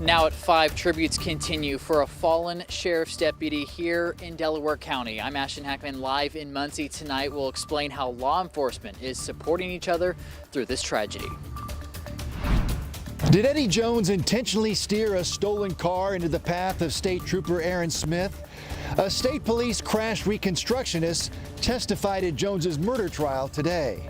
Now at 5, tributes continue for a fallen sheriff's deputy here in Delaware County. I'm Ashton Hackman, live in Muncie tonight. We'll explain how law enforcement is supporting each other through this tragedy. Did Eddie Jones intentionally steer a stolen car into the path of State Trooper Aaron Smith? A state police crash reconstructionist testified at Jones's murder trial today.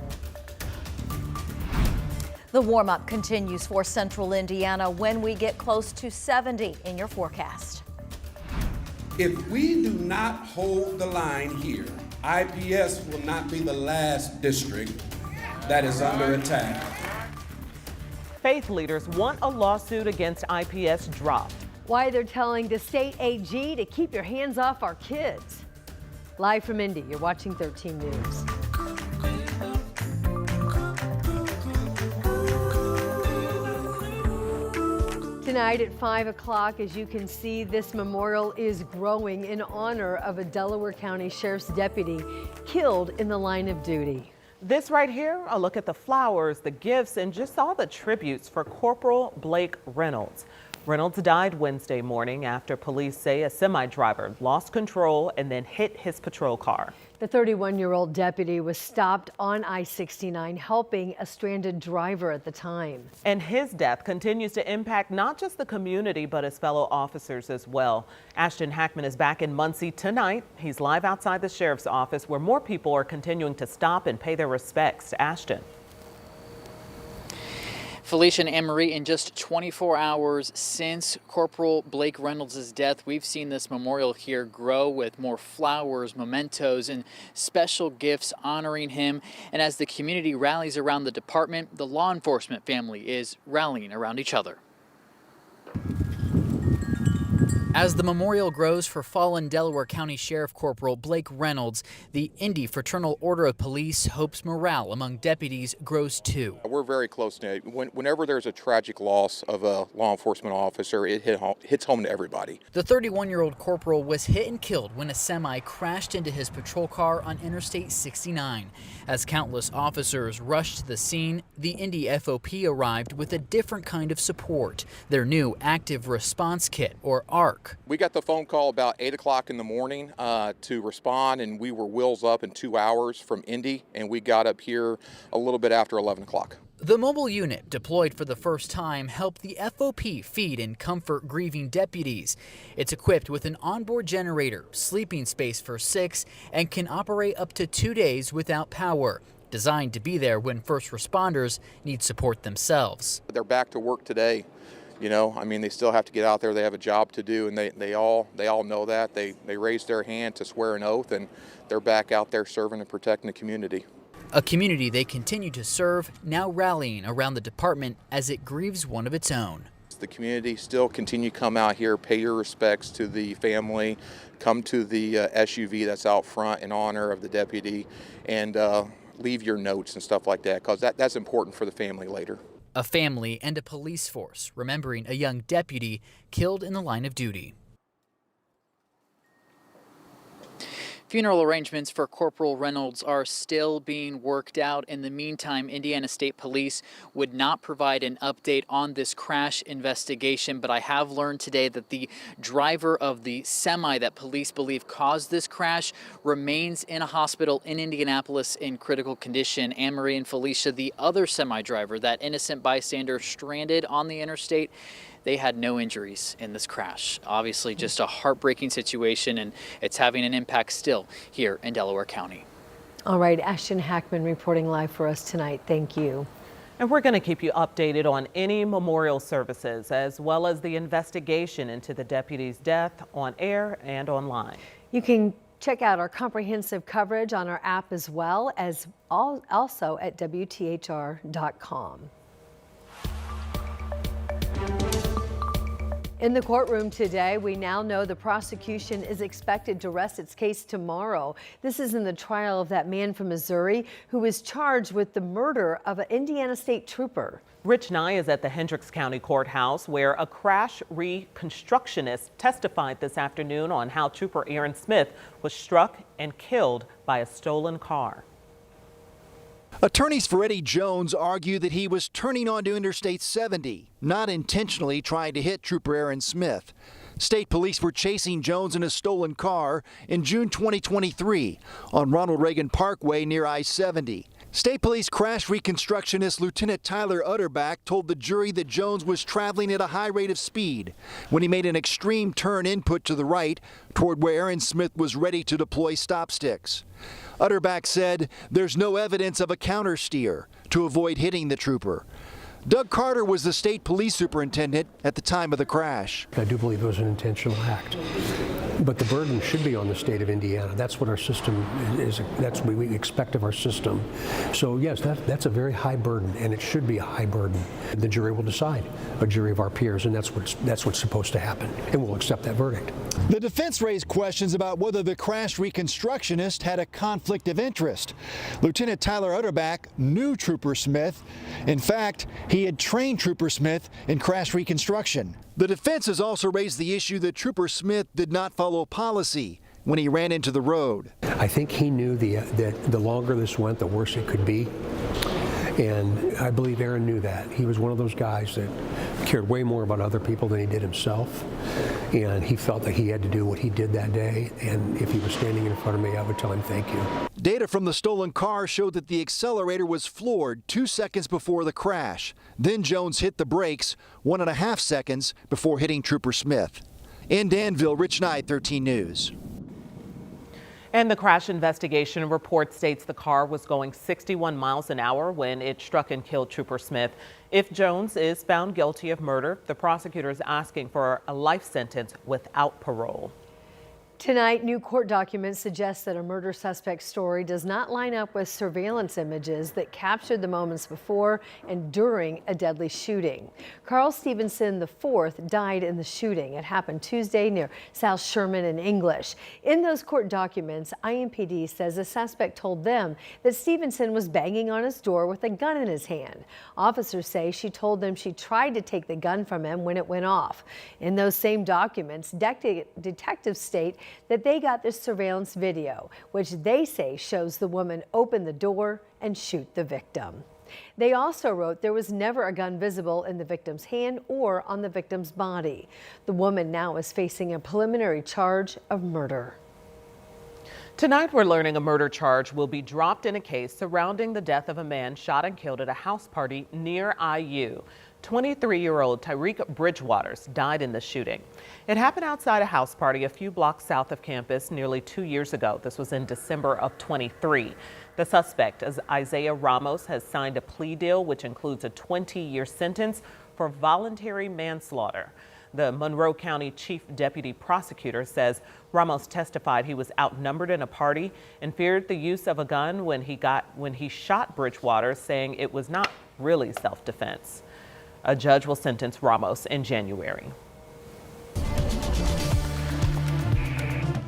The warm-up continues for central Indiana when we get close to 70 in your forecast. If we do not hold the line here, IPS will not be the last district that is under attack. Faith leaders want a lawsuit against IPS dropped. Why they're telling the state AG to keep your hands off our kids. Live from Indy, you're watching 13 News. Tonight at 5 o'clock, as you can see, this memorial is growing in honor of a Delaware County Sheriff's deputy killed in the line of duty. This right here, a look at the flowers, the gifts, and just all the tributes for Corporal Blake Reynolds. Reynolds died Wednesday morning after police say a semi-driver lost control and then hit his patrol car. The 31-year-old deputy was stopped on I-69 helping a stranded driver at the time. And his death continues to impact not just the community, but his fellow officers as well. Ashton Hackman is back in Muncie tonight. He's live outside the sheriff's office where more people are continuing to stop and pay their respects to Ashton. Felicia and Anne-Marie, in just 24 hours since Corporal Blake Reynolds' death, we've seen this memorial here grow with more flowers, mementos, and special gifts honoring him. And as the community rallies around the department, the law enforcement family is rallying around each other. As the memorial grows for fallen Delaware County Sheriff Corporal Blake Reynolds, the Indy Fraternal Order of Police hopes morale among deputies grows too. We're very close knit. Whenever there's a tragic loss of a law enforcement officer, it hits home to everybody. The 31-year-old corporal was hit and killed when a semi crashed into his patrol car on Interstate 69. As countless officers rushed to the scene, the Indy FOP arrived with a different kind of support, their new Active Response Kit, or ARC. We got the phone call about 8 o'clock in the morning to respond, and we were wheels up in 2 hours from Indy, and we got up here a little bit after 11 o'clock. The mobile unit, deployed for the first time, helped the FOP feed and comfort grieving deputies. It's equipped with an onboard generator, sleeping space for 6, and can operate up to 2 days without power. Designed to be there when first responders need support themselves. They're back to work today. You know, I mean, they still have to get out there. They have a job to do, and they all know that. They raised their hand to swear an oath, and they're back out there serving and protecting the community. A community they continue to serve, now rallying around the department as it grieves one of its own. The community still continue to come out here, pay your respects to the family, come to the SUV that's out front in honor of the deputy, and leave your notes and stuff like that, because that's important for the family later. A family and a police force remembering a young deputy killed in the line of duty. Funeral arrangements for Corporal Reynolds are still being worked out. In the meantime, Indiana State Police would not provide an update on this crash investigation, but I have learned today that the driver of the semi that police believe caused this crash remains in a hospital in Indianapolis in critical condition. Anne-Marie and Felicia, the other semi driver, that innocent bystander stranded on the interstate, they had no injuries in this crash. Obviously just a heartbreaking situation, and it's having an impact still here in Delaware County. All right, Ashton Hackman reporting live for us tonight. Thank you. And we're going to keep you updated on any memorial services as well as the investigation into the deputy's death on air and online. You can check out our comprehensive coverage on our app as well as also at WTHR.com. In the courtroom today, we now know the prosecution is expected to rest its case tomorrow. This is in the trial of that man from Missouri who was charged with the murder of an Indiana State Trooper. Rich Nye is at the Hendricks County Courthouse where a crash reconstructionist testified this afternoon on how Trooper Aaron Smith was struck and killed by a stolen car. Attorneys for Eddie Jones argue that he was turning onto Interstate 70, not intentionally trying to hit Trooper Aaron Smith. State police were chasing Jones in a stolen car in June 2023 on Ronald Reagan Parkway near I-70. State Police crash reconstructionist Lieutenant Tyler Utterback told the jury that Jones was traveling at a high rate of speed when he made an extreme turn input to the right toward where Aaron Smith was ready to deploy stop sticks. Utterback said there's no evidence of a countersteer to avoid hitting the trooper. Doug Carter was the state police superintendent at the time of the crash. I do believe it was an intentional act, but the burden should be on the state of Indiana. That's what our system is. That's what we expect of our system. So yes, that's a very high burden, and it should be a high burden. The jury will decide, a jury of our peers, and that's what's supposed to happen, and we'll accept that verdict. The defense raised questions about whether the crash reconstructionist had a conflict of interest. Lieutenant Tyler Utterback knew Trooper Smith. In fact, he had trained Trooper Smith in crash reconstruction. The defense has also raised the issue that Trooper Smith did not follow policy when he ran into the road. I think he knew that the longer this went, the worse it could be. And I believe Aaron knew that. He was one of those guys that cared way more about other people than he did himself. And he felt that he had to do what he did that day. And if he was standing in front of me, I would tell him thank you. Data from the stolen car showed that the accelerator was floored 2 seconds before the crash. Then Jones hit the brakes 1.5 seconds before hitting Trooper Smith. In Danville, Rich Knight, 13 News. And the crash investigation report states the car was going 61 miles an hour when it struck and killed Trooper Smith. If Jones is found guilty of murder, the prosecutor is asking for a life sentence without parole. Tonight, new court documents suggest that a murder suspect's story does not line up with surveillance images that captured the moments before and during a deadly shooting. Carl Stevenson IV died in the shooting. It happened Tuesday near South Sherman and English. In those court documents, IMPD says the suspect told them that Stevenson was banging on his door with a gun in his hand. Officers say she told them she tried to take the gun from him when it went off. In those same documents, detectives state that they got this surveillance video, which they say shows the woman open the door and shoot the victim. They also wrote there was never a gun visible in the victim's hand or on the victim's body. The woman now is facing a preliminary charge of murder. Tonight, we're learning a murder charge will be dropped in a case surrounding the death of a man shot and killed at a house party near IU. 23-year-old Tyreek Bridgewaters died in the shooting. It happened outside a house party a few blocks south of campus nearly 2 years ago. This was in December of 23. The suspect, Isaiah Ramos, has signed a plea deal which includes a 20-year sentence for voluntary manslaughter. The Monroe County Chief Deputy Prosecutor says Ramos testified he was outnumbered in a party and feared the use of a gun when he shot Bridgewater, saying it was not really self-defense. A judge will sentence Ramos in January.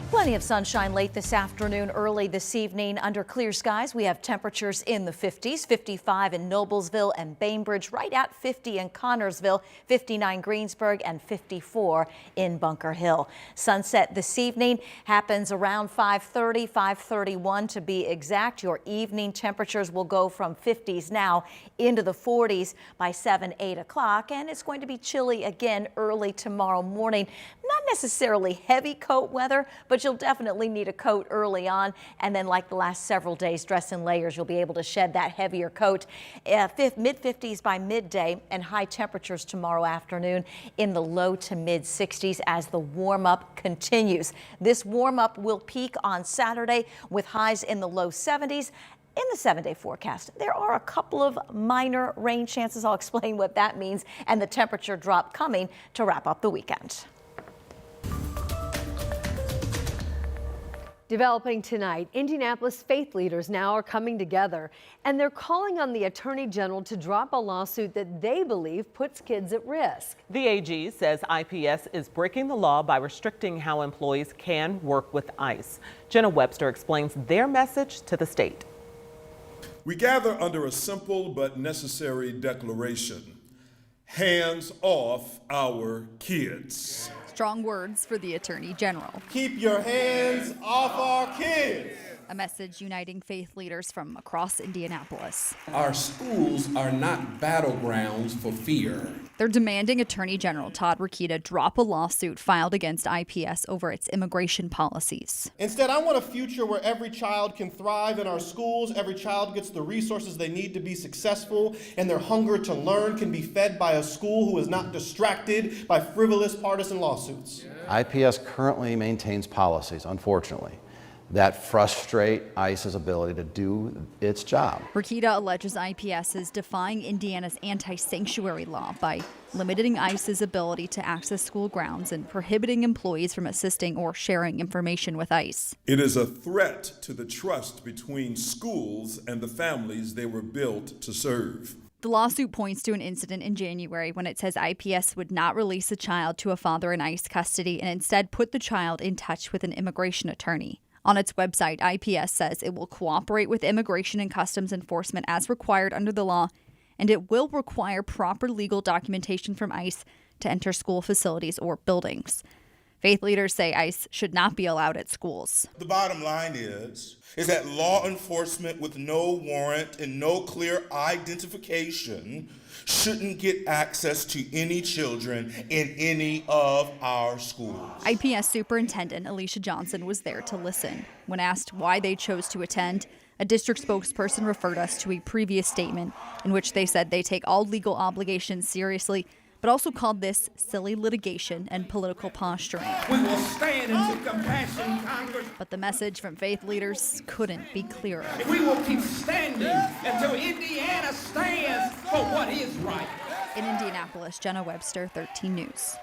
Plenty of sunshine late this afternoon, early this evening. Under clear skies, we have temperatures in the 50s, 55 in Noblesville and Bainbridge, right at 50 in Connorsville, 59 Greensburg, and 54 in Bunker Hill. Sunset this evening happens around 5:30, 5:31 to be exact. Your evening temperatures will go from 50s now into the 40s by 7, 8 o'clock, and it's going to be chilly again early tomorrow morning. Not necessarily heavy coat weather, but you'll definitely need a coat early on, and then like the last several days, dress in layers. You'll be able to shed that heavier coat. Mid-50s by midday, and high temperatures tomorrow afternoon in the low to mid-60s as the warm-up continues. This warm-up will peak on Saturday with highs in the low 70s. In the 7-day forecast, there are a couple of minor rain chances. I'll explain what that means, and the temperature drop coming to wrap up the weekend. Developing tonight, Indianapolis faith leaders now are coming together, and they're calling on the Attorney General to drop a lawsuit that they believe puts kids at risk. The AG says IPS is breaking the law by restricting how employees can work with ICE. Jenna Webster explains their message to the state. We gather under a simple but necessary declaration: hands off our kids. Strong words for the Attorney General. Keep your hands off our kids. a message uniting faith leaders from across Indianapolis. Our schools are not battlegrounds for fear. They're demanding Attorney General Todd Rokita drop a lawsuit filed against IPS over its immigration policies. Instead, I want a future where every child can thrive in our schools, every child gets the resources they need to be successful, and their hunger to learn can be fed by a school who is not distracted by frivolous partisan lawsuits. IPS currently maintains policies, unfortunately, that frustrate ICE's ability to do its job. Rokita alleges IPS is defying Indiana's anti-sanctuary law by limiting ICE's ability to access school grounds and prohibiting employees from assisting or sharing information with ICE. It is a threat to the trust between schools and the families they were built to serve. The lawsuit points to an incident in January when it says IPS would not release a child to a father in ICE custody and instead put the child in touch with an immigration attorney. On its website, IPS says it will cooperate with Immigration and Customs Enforcement as required under the law, and it will require proper legal documentation from ICE to enter school facilities or buildings. Faith leaders say ICE should not be allowed at schools. The bottom line is that law enforcement with no warrant and no clear identification shouldn't get access to any children in any of our schools. IPS Superintendent Alicia Johnson was there to listen. When asked why they chose to attend, a district spokesperson referred us to a previous statement in which they said they take all legal obligations seriously, but also called this silly litigation and political posturing. We will stand into compassion, Congress. But the message from faith leaders couldn't be clearer. We will keep standing until Indiana stands for what is right. In Indianapolis, Jenna Webster, 13 News.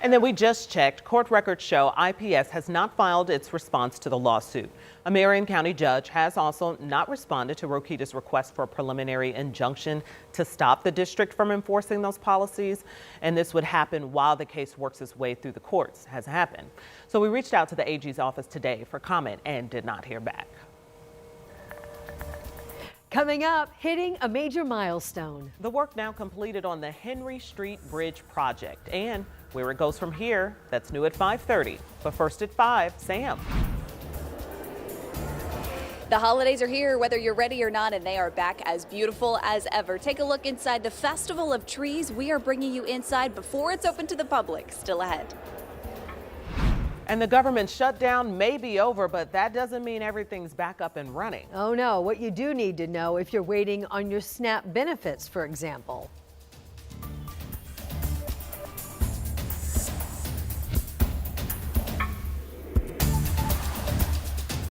And then we just checked. Court records show IPS has not filed its response to the lawsuit. A Marion County judge has also not responded to Rokita's request for a preliminary injunction to stop the district from enforcing those policies. And this would happen while the case works its way through the courts. Has happened. So we reached out to the AG's office today for comment and did not hear back. Coming up, hitting a major milestone. The work now completed on the Henry Street Bridge project, and where it goes from here, that's new at 5:30. But first at 5, Sam. The holidays are here, whether you're ready or not, and they are back as beautiful as ever. Take a look inside the Festival of Trees. We are bringing you inside before it's open to the public. Still ahead. And the government shutdown may be over, but that doesn't mean everything's back up and running. Oh no, what you do need to know if you're waiting on your SNAP benefits, for example.